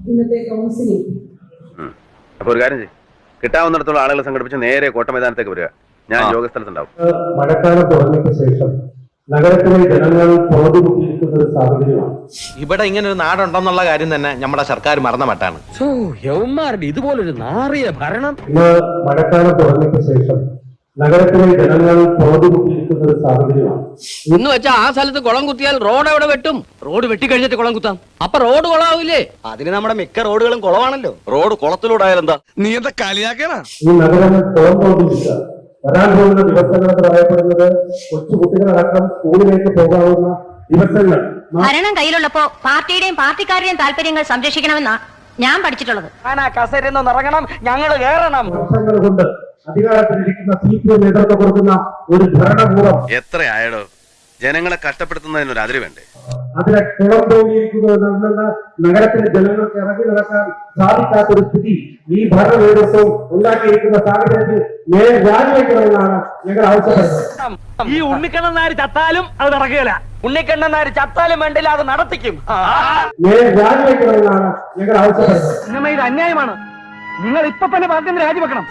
ഇന്നത്തെ കൗൺസിലിംഗ്. അപ്പൊ ഒരു കാര്യം ചെയ്യും, കിട്ടാവുന്നിടത്തോളം ആളുകളെ സംഘടിപ്പിച്ച് നേരെ കോട്ടമൈതാനത്തേക്ക് വരിക. ഞാൻ യോഗസ്ഥലത്തുണ്ടാവും. മഴക്കാലം തുടങ്ങിയ ശേഷം നഗരത്തിലെ ജനങ്ങൾ പൊറുതിമുട്ടിയിരിക്കുന്ന ഒരു സാഹചര്യമാണ്. ഇവിടെ ഇങ്ങനെ ഒരു നാടുണ്ടെന്നുള്ള കാര്യം തന്നെ നമ്മുടെ സർക്കാർ മറന്ന മട്ടാണ്. ഇതുപോലൊരു നാറിയ ഭരണം. ഇന്ന് മഴക്കാലം തുടങ്ങിയ ശേഷം നഗരത്തിലെ ജനങ്ങൾ പൊറുതിമുട്ടിയിരിക്കുന്ന ഒരു സാഹചര്യമാണ്. എന്ന് വെച്ചാൽ ആ സ്ഥലത്ത് കുളം കുത്തിയാൽ റോഡ് എവിടെ വെട്ടും? റോഡ് വെട്ടിക്കഴിഞ്ഞിട്ട് കുളം കുത്താം. അപ്പൊ റോഡ് കുളമാവില്ലേ? അതിന് നമ്മുടെ മിക്ക റോഡുകളും കുളമാണല്ലോ. റോഡ് കുളത്തിലൂടെ ആയാലെന്താ? നീ എന്താ കളിയാക്കണ? ഈ നഗരം തുറന്നുകൊണ്ടിരിക്കുക. വരാൻ പോകുന്ന ദിവസങ്ങൾ പറയപ്പെടുന്നത് കൊച്ചുകുട്ടികളടക്കം സ്കൂളിലേക്ക് പോകാവുന്ന ദിവസങ്ങൾ. ഭരണം കയ്യിലുള്ളപ്പോ പാർട്ടിയുടെയും പാർട്ടിക്കാരുടെയും താല്പര്യങ്ങൾ സംരക്ഷിക്കണമെന്നാ ഞാൻ പഠിച്ചിട്ടുള്ളത്. ഇറങ്ങണം, ഞങ്ങള് കേറണം. വർഷങ്ങൾ കൊണ്ട് അധികാരത്തിലിരിക്കുന്ന CPM നേതൃത്വം കൊടുക്കുന്ന ഒരു ഭരണകൂടം എത്രയായടോ? ജനങ്ങളെ കഷ്ടപ്പെടുത്തുന്നതിനൊരു അതിര് വേണ്ടേ? അതിനെ കുളം തോന്നിയിരിക്കുന്നത് നഗരത്തിലെ ജനങ്ങൾക്ക് ഇറങ്ങി നടക്കാൻ സാധിക്കാത്ത ഒരു സ്ഥിതി ഈ ഭരണനേതൃത്വം ഉണ്ടാക്കിയിരിക്കുന്ന സാഹചര്യത്തിൽ നേരെ രാജിവെക്കണമെന്നാണ് ഞങ്ങൾ ആവശ്യപ്പെടുന്നത്. ഈ ഉണ്ണിക്കണ്ണൻ നായർ ചത്താലും അത് നടക്കുകയില്ല. ഉണ്ണിക്കണ്ണൻ നായർ ചത്താലും വേണ്ടില്ല, അത് നടത്തിക്കും. നേരെ രാജിവെക്കണമെന്നാണ് ഞങ്ങൾ ആവശ്യപ്പെടുന്നത്. ഇത് അന്യായമാണ്. നിങ്ങൾ ഇപ്പൊ തന്നെ പാർട്ടി രാജിവെക്കണം.